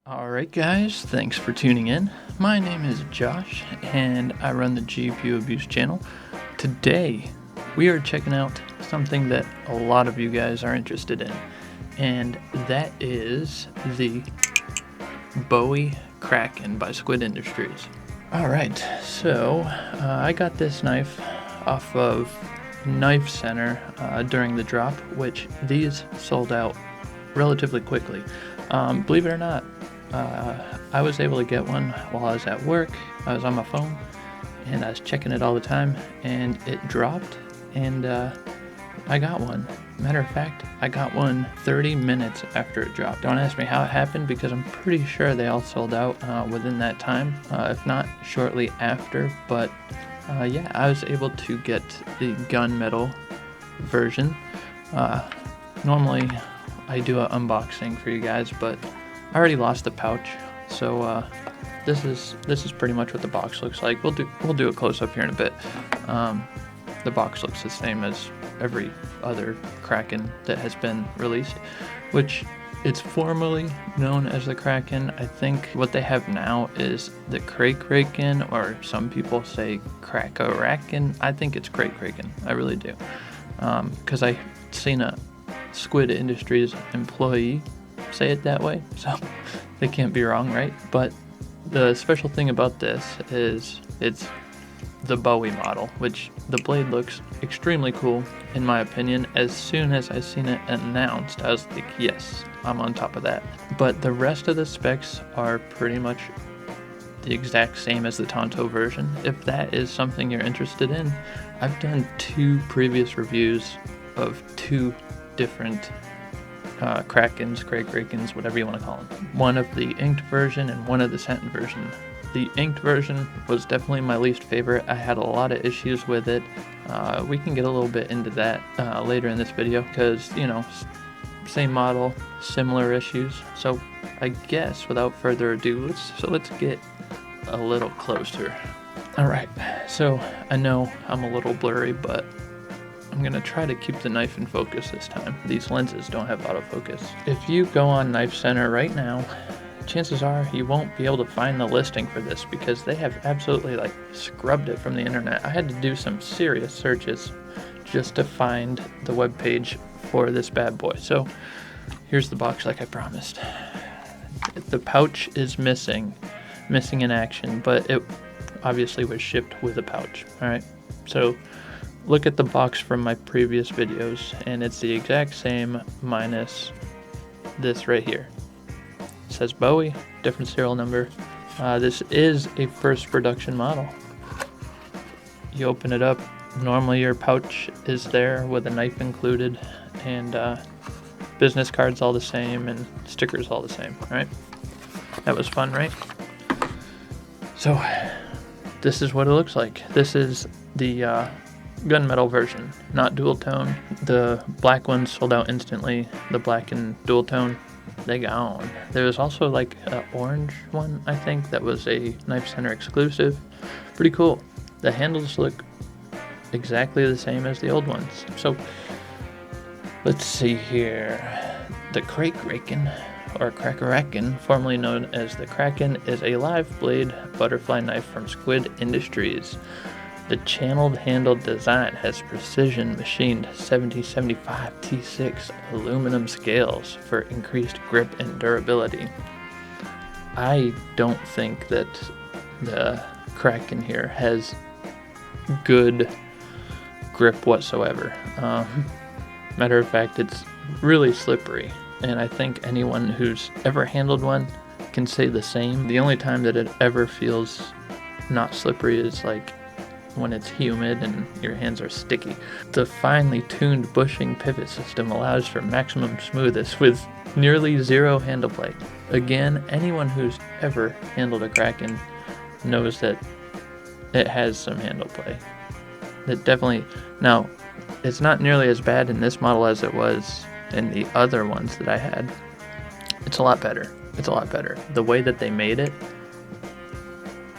Alright guys, thanks for tuning in. My name is Josh and I run the GPU Abuse channel. Today we are checking out something that a lot of you guys are interested in, and that is the Bowie Kraken by Squid Industries. Alright, so I got this knife off of Knife Center during the drop, which these sold out relatively quickly. Believe it or not, I was able to get one while I was at work. I was on my phone and I was checking it all the time, and it dropped, and I got one. Matter of fact, I got one 30 minutes after it dropped. Don't ask me how it happened, because I'm pretty sure they all sold out within that time, if not shortly after. But yeah, I was able to get the gunmetal version. Normally I do an unboxing for you guys, but I already lost the pouch, so this is pretty much what the box looks like. We'll do a close up here in a bit. The box looks the same as every other Kraken that has been released, which it's formerly known as the Kraken. I think what they have now is the Krake Raken, or some people say Krake Raken. I think it's Krake Raken. I really do, because I seen a Squid Industries employee say it that way, so they can't be wrong, right? But the special thing about this is it's the Bowie model, which the blade looks extremely cool in my opinion. As soon as I seen it announced, I was like, yes, I'm on top of that. But the rest of the specs are pretty much the exact same as the Tonto version. If that is something you're interested in, I've done 2 previous reviews of 2 different Krakens, Krake Rakens, whatever you want to call them. One of the inked version and one of the satin version. The inked version was definitely my least favorite. I had a lot of issues with it. We can get a little bit into that later in this video, because, you know, same model, similar issues. So I guess without further ado, let's get a little closer. Alright, so I know I'm a little blurry, but I'm gonna try to keep the knife in focus this time. These lenses don't have autofocus. If you go on Knife Center right now, chances are you won't be able to find the listing for this, because they have absolutely like scrubbed it from the internet. I had to do some serious searches just to find the webpage for this bad boy. So here's the box like I promised. The pouch is missing in action, but it obviously was shipped with a pouch. Alright, so look at the box from my previous videos, and it's the exact same minus this right here. It says Bowie, different serial number. This is a first production model. You open it up, normally your pouch is there with a knife included, and business cards all the same, and stickers all the same, right? That was fun, right? So this is what it looks like. This is the gunmetal version, not dual tone. The black ones sold out instantly. The black and dual tone, they gone. There was also like an orange one, I think, that was a Knife Center exclusive. Pretty cool. The handles look exactly the same as the old ones. So let's see here. The Krake Raken, or Krake Raken, formerly known as the Kraken, is a live blade butterfly knife from Squid Industries. The channeled handled design has precision machined 7075 T6 aluminum scales for increased grip and durability. I don't think that the Kraken here has good grip whatsoever. Matter of fact, it's really slippery, and I think anyone who's ever handled one can say the same. The only time that it ever feels not slippery is like when it's humid and your hands are sticky. The finely tuned bushing pivot system allows for maximum smoothness with nearly zero handle play. Again, anyone who's ever handled a Kraken knows that it has some handle play. It definitely, now, it's not nearly as bad in this model as it was in the other ones that I had. It's a lot better. It's a lot better. The way that they made it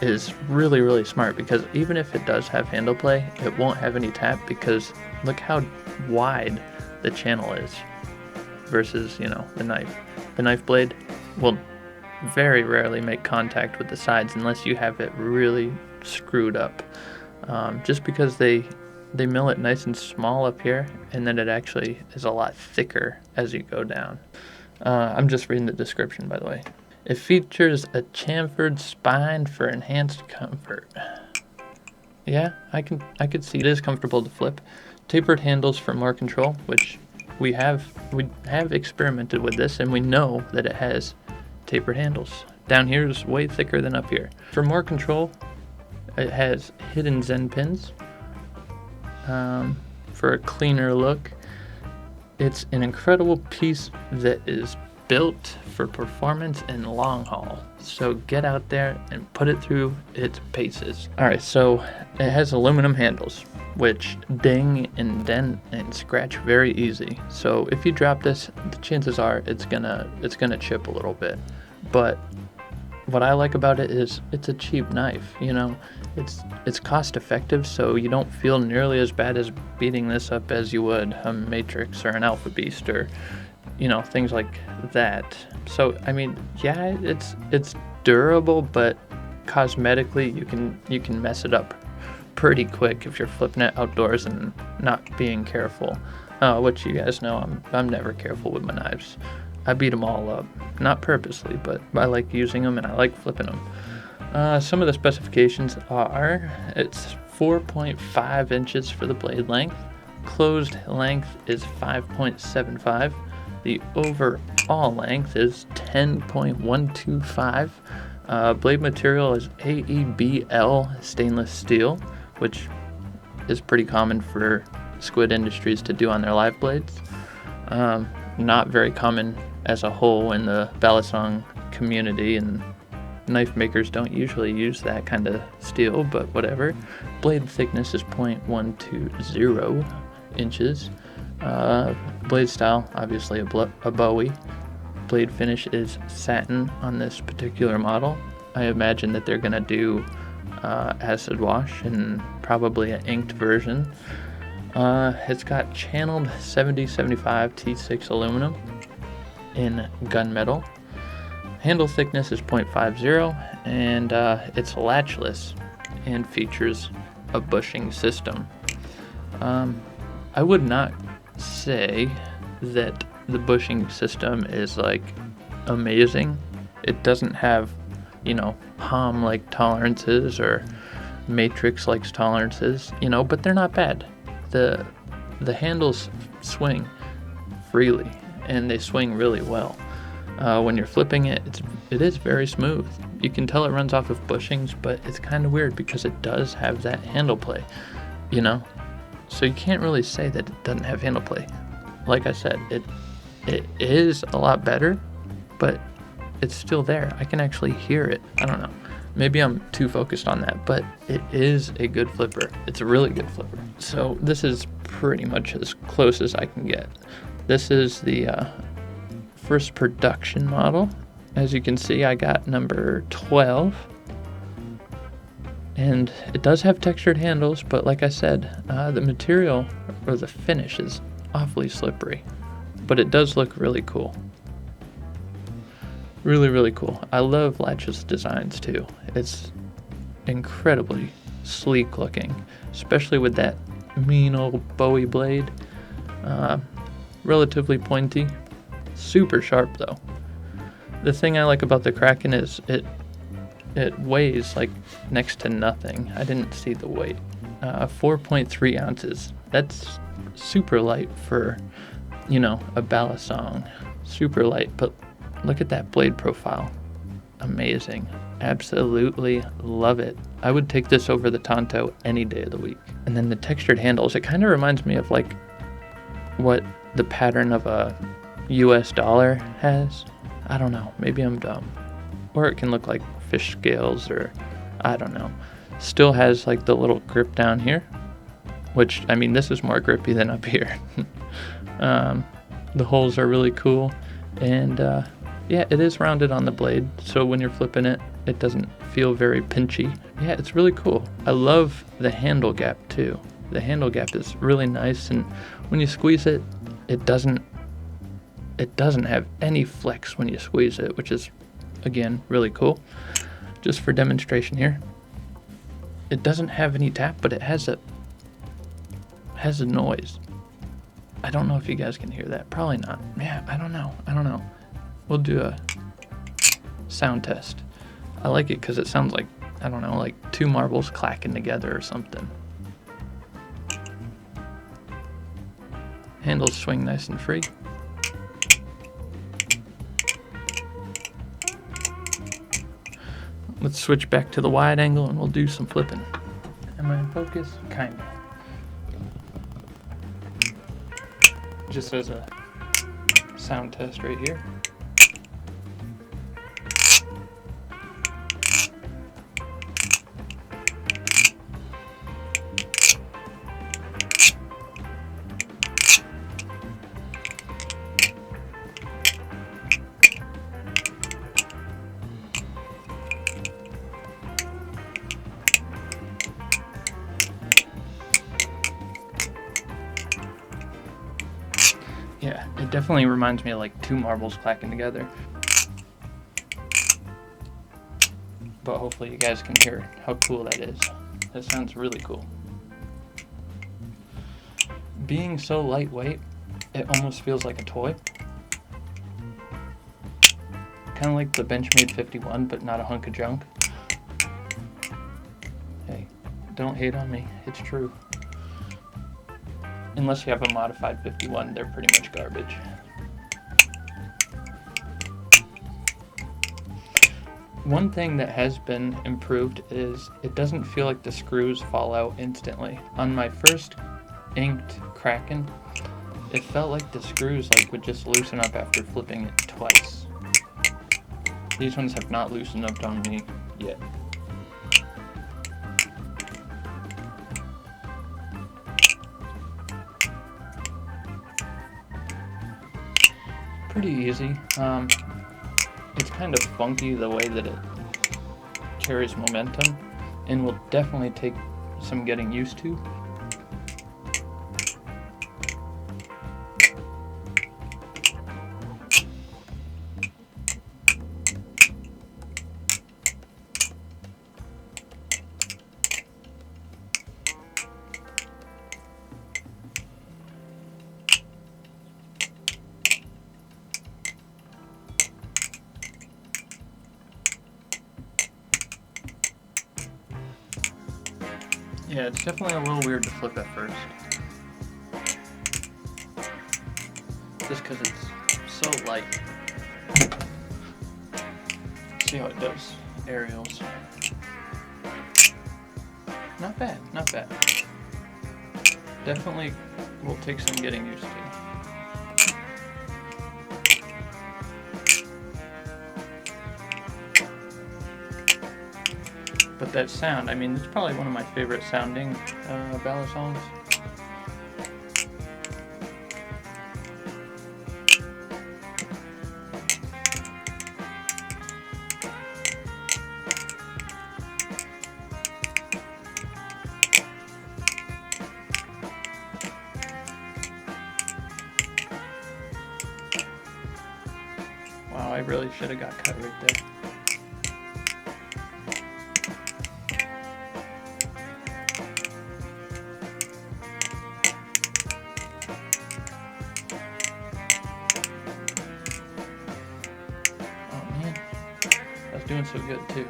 is really, really smart, because even if it does have handle play, it won't have any tap, because look how wide the channel is versus, you know, the knife. The knife blade will very rarely make contact with the sides unless you have it really screwed up. Just because they mill it nice and small up here, and then it actually is a lot thicker as you go down. I'm just reading the description, by the way. It features a chamfered spine for enhanced comfort. Yeah, I could see it is comfortable to flip. Tapered handles for more control, which we have experimented with this, and we know that it has tapered handles. Down here is way thicker than up here. For more control, it has hidden Zen pins. For a cleaner look, it's an incredible piece that is built for performance and long haul. So get out there and put it through its paces. Alright, so it has aluminum handles, which ding and dent and scratch very easy. So if you drop this, the chances are it's gonna chip a little bit. But what I like about it is it's a cheap knife, you know. It's cost effective, so you don't feel nearly as bad as beating this up as you would a Matrix or an Alpha Beast or, you know, things like that. So I mean, yeah, it's durable, but cosmetically you can mess it up pretty quick if you're flipping it outdoors and not being careful. Which you guys know, I'm never careful with my knives. I beat them all up, not purposely, but I like using them and I like flipping them. Some of the specifications are, it's 4.5 inches for the blade length. Closed length is 5.75. The overall length is 10.125. Blade material is AEBL stainless steel, which is pretty common for Squid Industries to do on their live blades. Not very common as a whole in the Balisong community, and knife makers don't usually use that kind of steel, but whatever. Blade thickness is 0.120 inches. Blade style, obviously a Bowie. Blade finish is satin on this particular model. I imagine that they're going to do acid wash and probably an inked version. It's got channeled 7075 T6 aluminum in gunmetal. Handle thickness is 0.50, and it's latchless and features a bushing system. I would not say that the bushing system is like amazing. It doesn't have, you know, palm-like tolerances or Matrix-like tolerances, you know, but they're not bad. The handles swing freely, and they swing really well. When you're flipping it, it is very smooth. You can tell it runs off of bushings, but it's kind of weird because it does have that handle play, you know? So you can't really say that it doesn't have handle play. Like I said, it is a lot better, but it's still there. I can actually hear it. I don't know. Maybe I'm too focused on that, but it is a good flipper. It's a really good flipper. So this is pretty much as close as I can get. This is the first production model. As you can see, I got number 12. And it does have textured handles, but like I said, the material or the finish is awfully slippery. But it does look really cool. Really, really cool. I love latches designs too. It's incredibly sleek looking, especially with that mean old Bowie blade. Relatively pointy. Super sharp though. The thing I like about the Kraken is it weighs like next to nothing. I didn't see the weight. 4.3 ounces. That's super light for, you know, a Balisong. Super light, but look at that blade profile. Amazing. Absolutely love it. I would take this over the Tonto any day of the week. And then the textured handles, it kind of reminds me of like what the pattern of a US dollar has. I don't know, maybe I'm dumb. Or it can look like fish scales, or I don't know. Still has like the little grip down here, which, I mean, this is more grippy than up here. The holes are really cool, and yeah, it is rounded on the blade, so when you're flipping it, it doesn't feel very pinchy. Yeah, it's really cool. I love the handle gap too. The handle gap is really nice, and when you squeeze it, it doesn't have any flex when you squeeze it, which is again, really cool. Just for demonstration here. It doesn't have any tap, but it has a noise. I don't know if you guys can hear that. Probably not. Yeah, I don't know. We'll do a sound test. I like it because it sounds like, I don't know, like two marbles clacking together or something. Handles swing nice and free. Let's switch back to the wide angle and we'll do some flipping. Am I in focus? Kinda. Just as a sound test right here. Yeah, it definitely reminds me of like two marbles clacking together. But hopefully you guys can hear how cool that is. That sounds really cool. Being so lightweight, it almost feels like a toy. Kind of like the Benchmade 51, but not a hunk of junk. Hey, don't hate on me, it's true. Unless you have a modified 51, they're pretty much garbage. One thing that has been improved is it doesn't feel like the screws fall out instantly. On my first inked Kraken, it felt like the screws would just loosen up after flipping it twice. These ones have not loosened up on me yet. Pretty easy. It's kind of funky the way that it carries momentum, and will definitely take some getting used to. Yeah, it's definitely a little weird to flip at first. Just because it's so light. See how it does aerials. Not bad, not bad. Definitely will take some getting used to. But that sound, I mean, it's probably one of my favorite sounding balisongs. Wow, I really should have got cut right there. Doing so good too.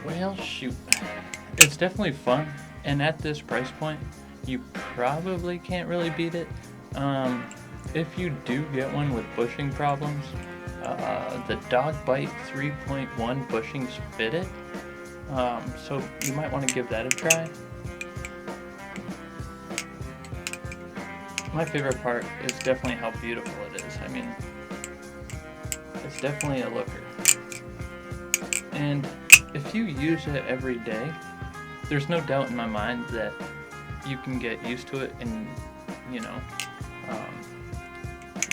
Well, shoot. It's definitely fun, and at this price point, you probably can't really beat it. If you do get one with bushing problems, the Dog Bite 3.1 bushings fit it, so you might want to give that a try. My favorite part is definitely how beautiful it is. I mean, it's definitely a looker. And if you use it every day, there's no doubt in my mind that you can get used to it and, you know,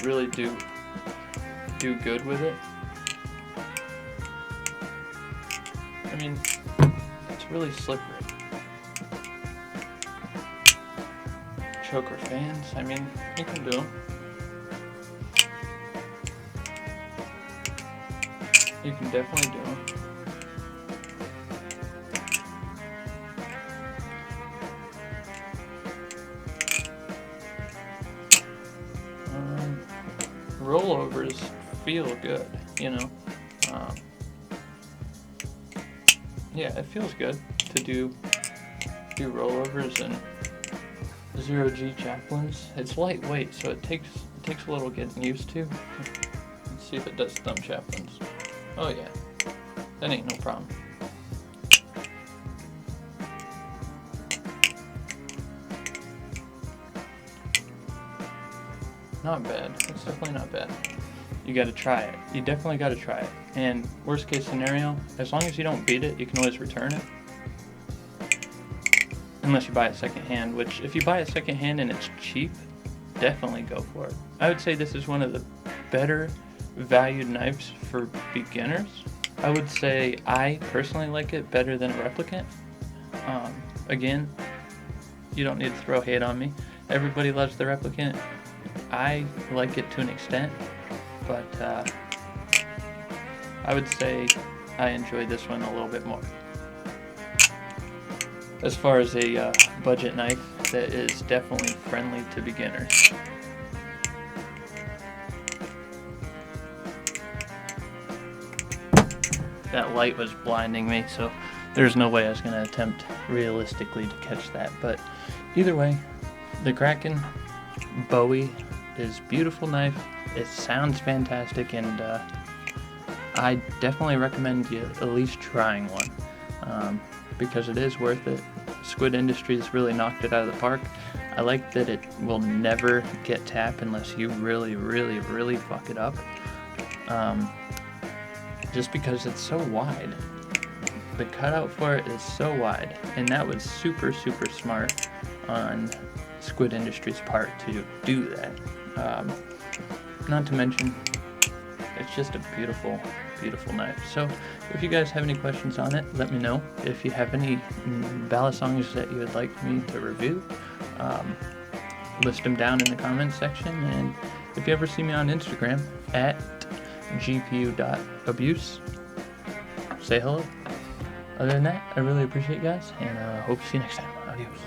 really do good with it. mean, it's really slippery. Choker fans, I mean, you can do them. You can definitely do them. Rollovers feel good, you know. Yeah, it feels good to do rollovers and 0G chaplains. It's lightweight, so it takes a little getting used to. Let's see if it does thumb chaplains. Oh yeah, that ain't no problem. Not bad. It's definitely not bad. You gotta try it. You definitely gotta try it. And worst case scenario, as long as you don't beat it, you can always return it. Unless you buy it secondhand, which if you buy it secondhand and it's cheap, definitely go for it. I would say this is one of the better valued knives for beginners. I would say I personally like it better than a replicant. Again, you don't need to throw hate on me. Everybody loves the replicant. I like it to an extent, but I would say I enjoy this one a little bit more. As far as a budget knife that is definitely friendly to beginners. That light was blinding me, so there's no way I was going to attempt realistically to catch that. But either way, the Kraken Bowie is a beautiful knife. It sounds fantastic, and I definitely recommend you at least trying one, because it is worth it. Squid Industries really knocked it out of the park. I like that it will never get tapped unless you really, really, really fuck it up. Just because it's so wide. The cutout for it is so wide, and that was super, super smart on Squid Industries' part to do that. Not to mention, it's just a beautiful, beautiful knife. So if you guys have any questions on it, let me know. If you have any balisongs that you would like me to review, list them down in the comments section. And if you ever see me on Instagram at gpu.abuse, say hello. Other than that, I really appreciate you guys, and hope to see you next time. Adios.